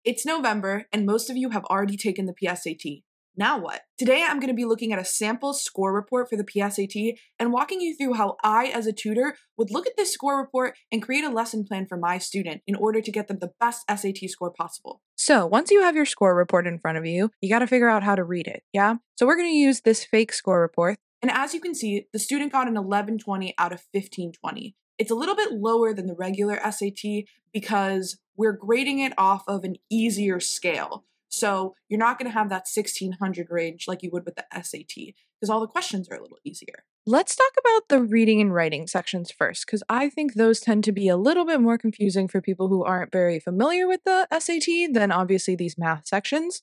It's November, and most of you have already taken the PSAT. Now what? Today I'm going to be looking at a sample score report for the PSAT and walking you through how I, as a tutor, would look at this score report and create a lesson plan for my student in order to get them the best SAT score possible. So once you have your score report in front of you, you got to figure out how to read it, yeah? So we're going to use this fake score report. And as you can see, the student got an 1120 out of 1520. It's a little bit lower than the regular SAT because we're grading it off of an easier scale. So you're not going to have that 1600 range like you would with the SAT because all the questions are a little easier. Let's talk about the reading and writing sections first, because I think those tend to be a little bit more confusing for people who aren't very familiar with the SAT than obviously these math sections.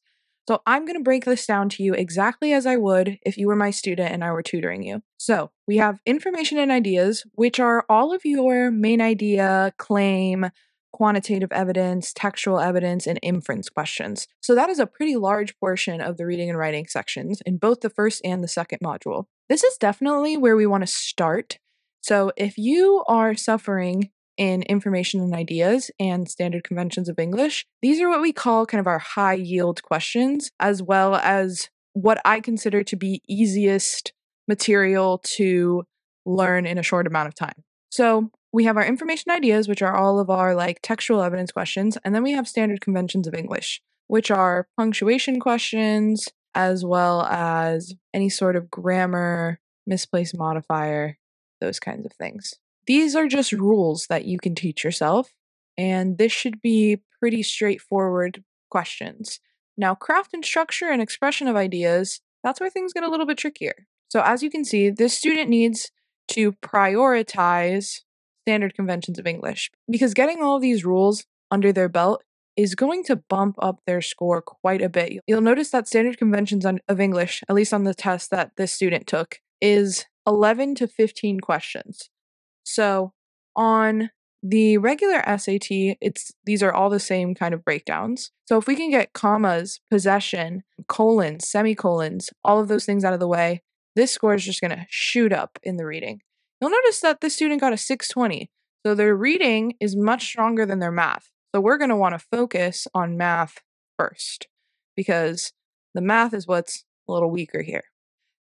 So I'm going to break this down to you exactly as I would if you were my student and I were tutoring you. So we have information and ideas, which are all of your main idea, claim, quantitative evidence, textual evidence, and inference questions. So that is a pretty large portion of the reading and writing sections in both the first and the second module. This is definitely where we want to start. So if you are suffering in information and ideas and standard conventions of English, these are what we call kind of our high yield questions, as well as what I consider to be easiest material to learn in a short amount of time. So we have our information ideas, which are all of our like textual evidence questions, and then we have standard conventions of English, which are punctuation questions, as well as any sort of grammar, misplaced modifier, those kinds of things. These are just rules that you can teach yourself, and this should be pretty straightforward questions. Now, craft and structure and expression of ideas, that's where things get a little bit trickier. So as you can see, this student needs to prioritize standard conventions of English because getting all of these rules under their belt is going to bump up their score quite a bit. You'll notice that standard conventions of English, at least on the test that this student took, is 11 to 15 questions. So on the regular SAT, these are all the same kind of breakdowns. So if we can get commas, possession, colons, semicolons, all of those things out of the way, this score is just going to shoot up in the reading. You'll notice that this student got a 620. So their reading is much stronger than their math. So we're going to want to focus on math first because the math is what's a little weaker here.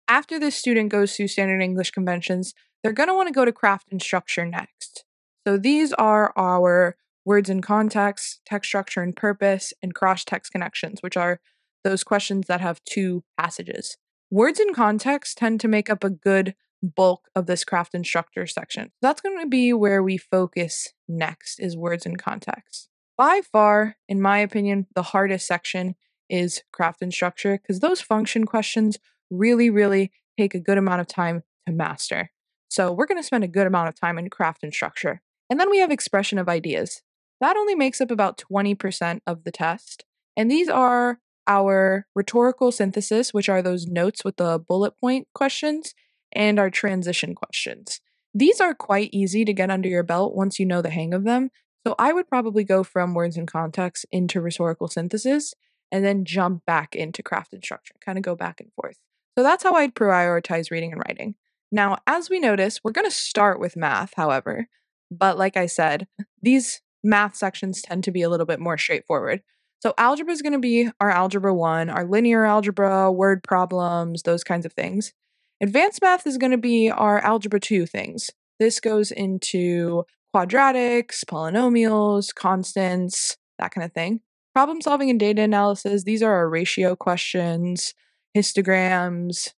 After this student goes through standard English conventions, they're going to want to go to craft and structure next. So these are our words and context, text structure and purpose, and cross-text connections, which are those questions that have two passages. Words and context tend to make up a good bulk of this craft and structure section. That's going to be where we focus next, is words and context. By far, in my opinion, the hardest section is craft and structure because those function questions really take a good amount of time to master. So we're going to spend a good amount of time in craft and structure. And then we have expression of ideas. That only makes up about 20% of the test. And these are our rhetorical synthesis, which are those notes with the bullet point questions, and our transition questions. These are quite easy to get under your belt once you know the hang of them. So I would probably go from words and context into rhetorical synthesis and then jump back into craft and structure, kind of go back and forth. So that's how I'd prioritize reading and writing. Now, as we notice, we're going to start with math, however, but like I said, these math sections tend to be a little bit more straightforward. So algebra is going to be our algebra 1, our linear algebra, word problems, those kinds of things. Advanced math is going to be our algebra 2 things. This goes into quadratics, polynomials, constants, that kind of thing. Problem solving and data analysis, these are our ratio questions, histograms,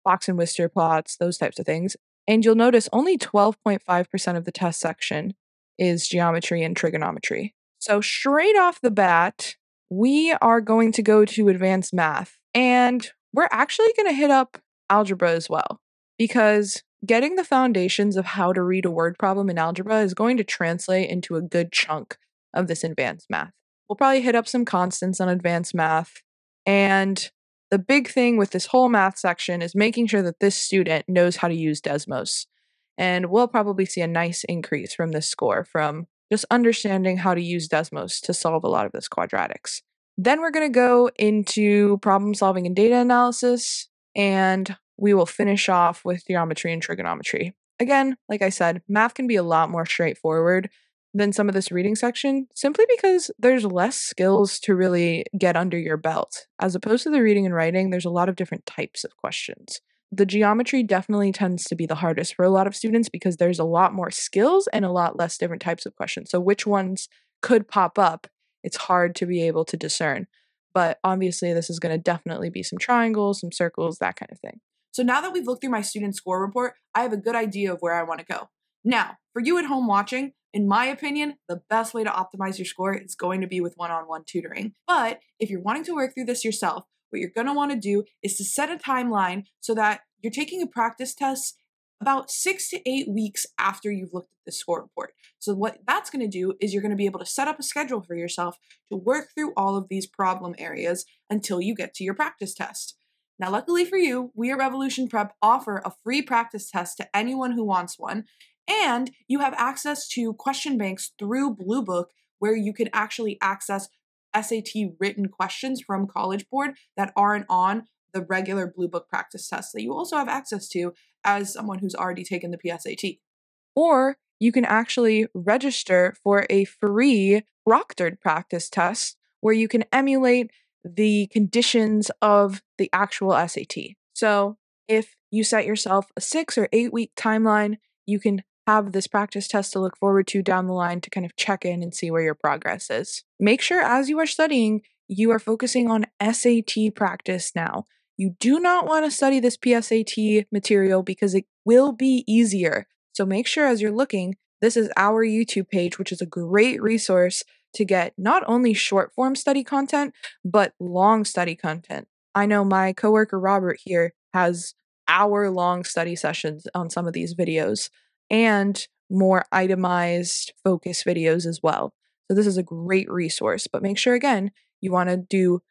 box and Wister plots, those types of things. And you'll notice only 12.5% of the test section is geometry and trigonometry. So straight off the bat, we are going to go to advanced math. And we're actually going to hit up algebra as well, because getting the foundations of how to read a word problem in algebra is going to translate into a good chunk of this advanced math. We'll probably hit up some constants on advanced math. And the big thing with this whole math section is making sure that this student knows how to use Desmos. And we'll probably see a nice increase from this score from just understanding how to use Desmos to solve a lot of this quadratics. Then we're going to go into problem solving and data analysis, and we will finish off with geometry and trigonometry. Again, like I said, math can be a lot more straightforward, than some of this reading section simply because there's less skills to really get under your belt. As opposed to the reading and writing, there's a lot of different types of questions. The geometry definitely tends to be the hardest for a lot of students because there's a lot more skills and a lot less different types of questions. So, which ones could pop up, it's hard to be able to discern. But obviously, this is going to definitely be some triangles, some circles, that kind of thing. So now that we've looked through my student score report, I have a good idea of where I want to go. Now, for you at home watching, in my opinion, the best way to optimize your score is going to be with one-on-one tutoring. But if you're wanting to work through this yourself, what you're going to want to do is to set a timeline so that you're taking a practice test about 6 to 8 weeks after you've looked at the score report. So what that's going to do is you're going to be able to set up a schedule for yourself to work through all of these problem areas until you get to your practice test. Now, luckily for you, we at Revolution Prep offer a free practice test to anyone who wants one, and you have access to question banks through Blue Book where you can actually access SAT written questions from College Board that aren't on the regular Blue Book practice test that you also have access to as someone who's already taken the PSAT. Or you can actually register for a free proctored practice test where you can emulate the conditions of the actual SAT. So if you set yourself a 6 or 8 week timeline, you can have this practice test to look forward to down the line to kind of check in and see where your progress is. Make sure as you are studying, you are focusing on SAT practice now. You do not want to study this PSAT material because it will be easier. So make sure as you're looking, this is our YouTube page, which is a great resource to get not only short form study content, but long study content. I know my coworker Robert here has hour-long study sessions on some of these videos and more itemized focus videos as well. So this is a great resource, but make sure again, you want to do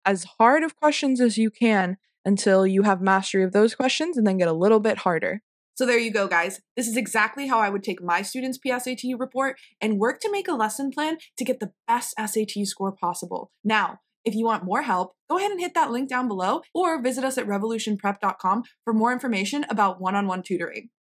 as hard of questions as you can until you have mastery of those questions and then get a little bit harder. So there you go, guys. This is exactly how I would take my students' PSAT report and work to make a lesson plan to get the best SAT score possible. Now, if you want more help, go ahead and hit that link down below or visit us at revolutionprep.com for more information about one-on-one tutoring.